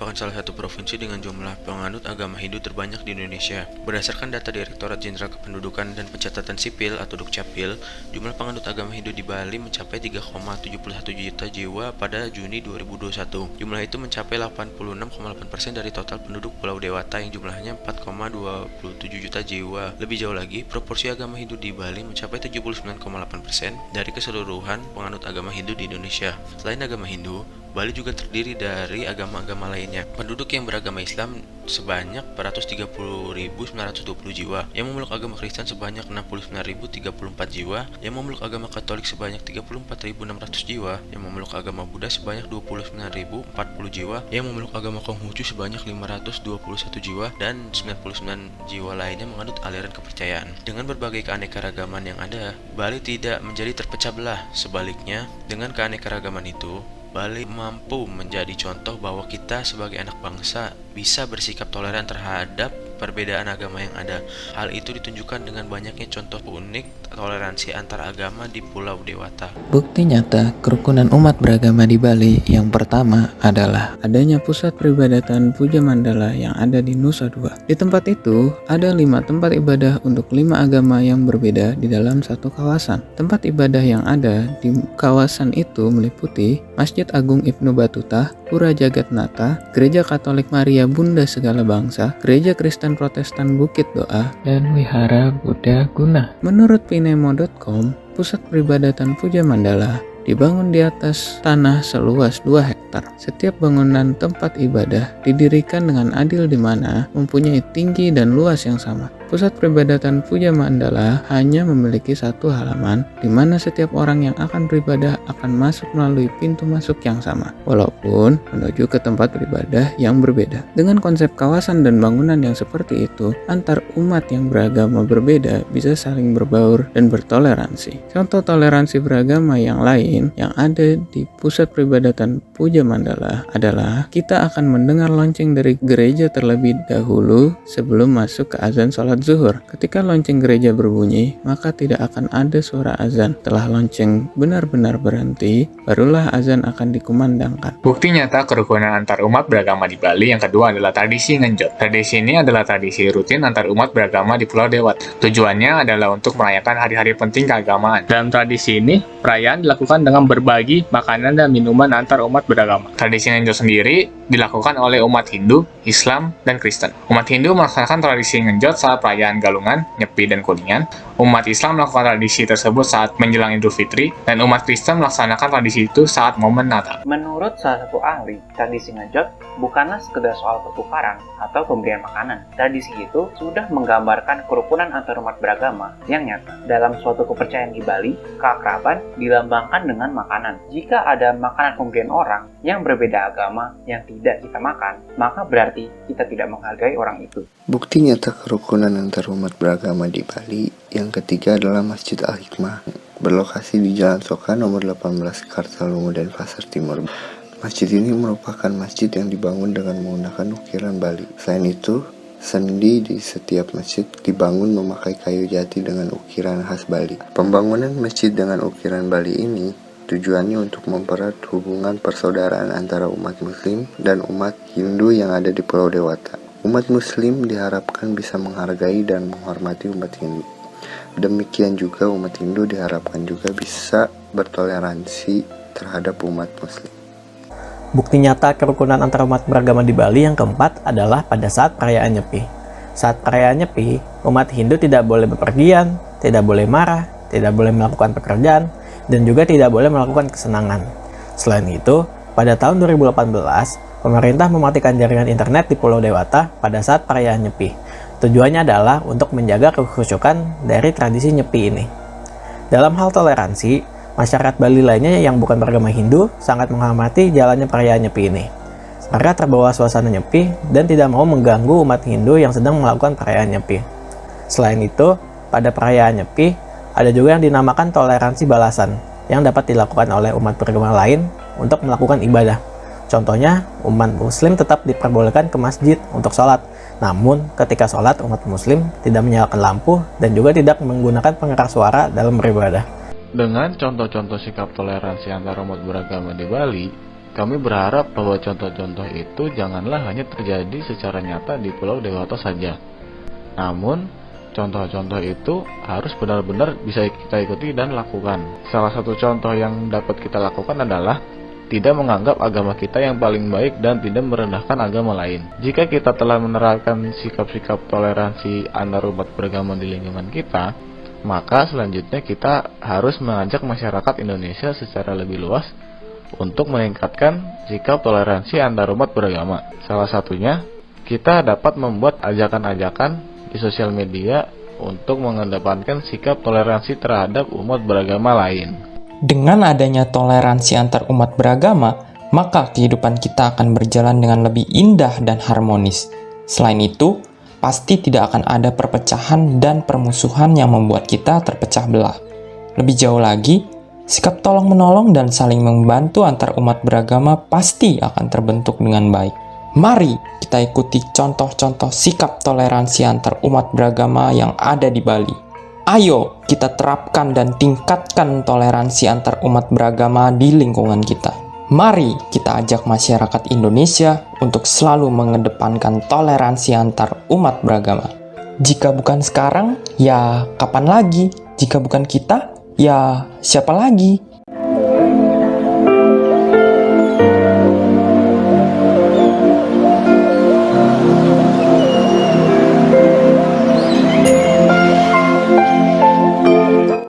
merupakan salah satu provinsi dengan jumlah penganut agama Hindu terbanyak di Indonesia. Berdasarkan data Direktorat Jenderal Kependudukan dan Pencatatan Sipil atau Dukcapil, jumlah penganut agama Hindu di Bali mencapai 3,71 juta jiwa pada Juni 2021. Jumlah itu mencapai 86,8% dari total penduduk Pulau Dewata yang jumlahnya 4,27 juta jiwa. Lebih jauh lagi, proporsi agama Hindu di Bali mencapai 79,8% dari keseluruhan penganut agama Hindu di Indonesia. Selain agama Hindu, Bali juga terdiri dari agama-agama lainnya. Penduduk yang beragama Islam sebanyak 430.920 jiwa, yang memeluk agama Kristen sebanyak 69.034 jiwa, yang memeluk agama Katolik sebanyak 34.600 jiwa, yang memeluk agama Buddha sebanyak 29.040 jiwa, yang memeluk agama Konghucu sebanyak 521 jiwa, dan 99 jiwa lainnya menganut aliran kepercayaan. Dengan berbagai keanekaragaman yang ada, Bali tidak menjadi terpecah belah. Sebaliknya, dengan keanekaragaman itu, Bali mampu menjadi contoh bahwa kita sebagai anak bangsa bisa bersikap toleran terhadap perbedaan agama yang ada. Hal itu ditunjukkan dengan banyaknya contoh unik toleransi antar agama di Pulau Dewata. Bukti nyata kerukunan umat beragama di Bali yang pertama adalah adanya pusat peribadatan Puja Mandala yang ada di Nusa Dua. Di tempat itu ada 5 tempat ibadah untuk 5 agama yang berbeda di dalam satu kawasan. Tempat ibadah yang ada di kawasan itu meliputi Masjid Agung Ibnu Battuta, Pura Jagatnata, Gereja Katolik Maria Bunda Segala Bangsa, Gereja Kristen Protestan Bukit Doa, dan Wihara Buddha Guna. Menurut pinemo.com, pusat peribadatan Puja Mandala dibangun di atas tanah seluas 2 hektar. Setiap bangunan tempat ibadah didirikan dengan adil di mana mempunyai tinggi dan luas yang sama. Pusat peribadatan Puja Mandala hanya memiliki satu halaman di mana setiap orang yang akan beribadah akan masuk melalui pintu masuk yang sama, walaupun menuju ke tempat beribadah yang berbeda. Dengan konsep kawasan dan bangunan yang seperti itu, antar umat yang beragama berbeda bisa saling berbaur dan bertoleransi. Contoh toleransi beragama yang lain yang ada di pusat peribadatan Puja Mandala adalah kita akan mendengar lonceng dari gereja terlebih dahulu sebelum masuk ke azan sholat zuhur. Ketika lonceng gereja berbunyi, maka tidak akan ada suara azan. Setelah lonceng benar-benar berhenti, barulah azan akan dikumandangkan. Bukti nyata kerukunan antar umat beragama di Bali yang kedua adalah tradisi ngenjot. Tradisi ini adalah tradisi rutin antar umat beragama di Pulau Dewata. Tujuannya adalah untuk merayakan hari-hari penting keagamaan. Dalam tradisi ini, perayaan dilakukan dengan berbagi makanan dan minuman antar umat beragama. Tradisi ngenjot sendiri dilakukan oleh umat Hindu, Islam, dan Kristen. Umat Hindu melaksanakan tradisi ngenjot saat perayaan Galungan, Nyepi, dan Kuningan. Umat Islam melakukan tradisi tersebut saat menjelang Idul Fitri, dan umat Kristen melaksanakan tradisi itu saat momen Natal. Menurut salah satu ahli, tradisi ngejot bukanlah sekedar soal pertukaran atau pemberian makanan. Tradisi itu sudah menggambarkan kerukunan antar umat beragama yang nyata. Dalam suatu kepercayaan di Bali, keakraban dilambangkan dengan makanan. Jika ada makanan pemberian orang yang berbeda agama yang tidak kita makan, maka berarti kita tidak menghargai orang itu. Bukti nyata kerukunan antar umat beragama di Bali yang ketiga adalah Masjid Al-Hikmah, berlokasi di Jalan Soka nomor 18 Kartalungu dan Pasar Timur. Masjid ini merupakan masjid yang dibangun dengan menggunakan ukiran Bali. Selain itu, sendi di setiap masjid dibangun memakai kayu jati dengan ukiran khas Bali. Pembangunan masjid dengan ukiran Bali ini tujuannya untuk mempererat hubungan persaudaraan antara umat Muslim dan umat Hindu yang ada di Pulau Dewata. Umat Muslim diharapkan bisa menghargai dan menghormati umat Hindu. Demikian juga umat Hindu diharapkan juga bisa bertoleransi terhadap umat Muslim. Bukti nyata kerukunan antara umat beragama di Bali yang keempat adalah pada saat perayaan Nyepi. Saat perayaan Nyepi, umat Hindu tidak boleh bepergian, tidak boleh marah, tidak boleh melakukan pekerjaan, dan juga tidak boleh melakukan kesenangan. Selain itu, pada tahun 2018, pemerintah mematikan jaringan internet di Pulau Dewata pada saat perayaan Nyepi. Tujuannya adalah untuk menjaga kekhusyukan dari tradisi Nyepi ini. Dalam hal toleransi, masyarakat Bali lainnya yang bukan beragama Hindu sangat menghormati jalannya perayaan Nyepi ini. Mereka terbawa suasana Nyepi dan tidak mau mengganggu umat Hindu yang sedang melakukan perayaan Nyepi. Selain itu, pada perayaan Nyepi, ada juga yang dinamakan toleransi balasan yang dapat dilakukan oleh umat beragama lain untuk melakukan ibadah. Contohnya, umat Muslim tetap diperbolehkan ke masjid untuk sholat. Namun, ketika sholat, umat Muslim tidak menyalakan lampu dan juga tidak menggunakan pengeras suara dalam beribadah. Dengan contoh-contoh sikap toleransi antar umat beragama di Bali, Kami berharap bahwa contoh-contoh itu janganlah hanya terjadi secara nyata di Pulau Dewata saja. Namun, contoh-contoh itu harus benar-benar bisa kita ikuti dan lakukan. Salah satu contoh yang dapat kita lakukan adalah tidak menganggap agama kita yang paling baik dan tidak merendahkan agama lain. Jika kita telah menerapkan sikap-sikap toleransi antar umat beragama di lingkungan kita, maka selanjutnya kita harus mengajak masyarakat Indonesia secara lebih luas untuk meningkatkan sikap toleransi antar umat beragama. Salah satunya, kita dapat membuat ajakan-ajakan di sosial media untuk mengedepankan sikap toleransi terhadap umat beragama lain. Dengan adanya toleransi antar umat beragama, maka kehidupan kita akan berjalan dengan lebih indah dan harmonis. Selain itu, pasti tidak akan ada perpecahan dan permusuhan yang membuat kita terpecah belah. Lebih jauh lagi, sikap tolong-menolong dan saling membantu antar umat beragama pasti akan terbentuk dengan baik. Mari kita ikuti contoh-contoh sikap toleransi antar umat beragama yang ada di Bali. Ayo kita terapkan dan tingkatkan toleransi antar umat beragama di lingkungan kita. Mari kita ajak masyarakat Indonesia untuk selalu mengedepankan toleransi antar umat beragama. Jika bukan sekarang, ya kapan lagi? Jika bukan kita, ya siapa lagi?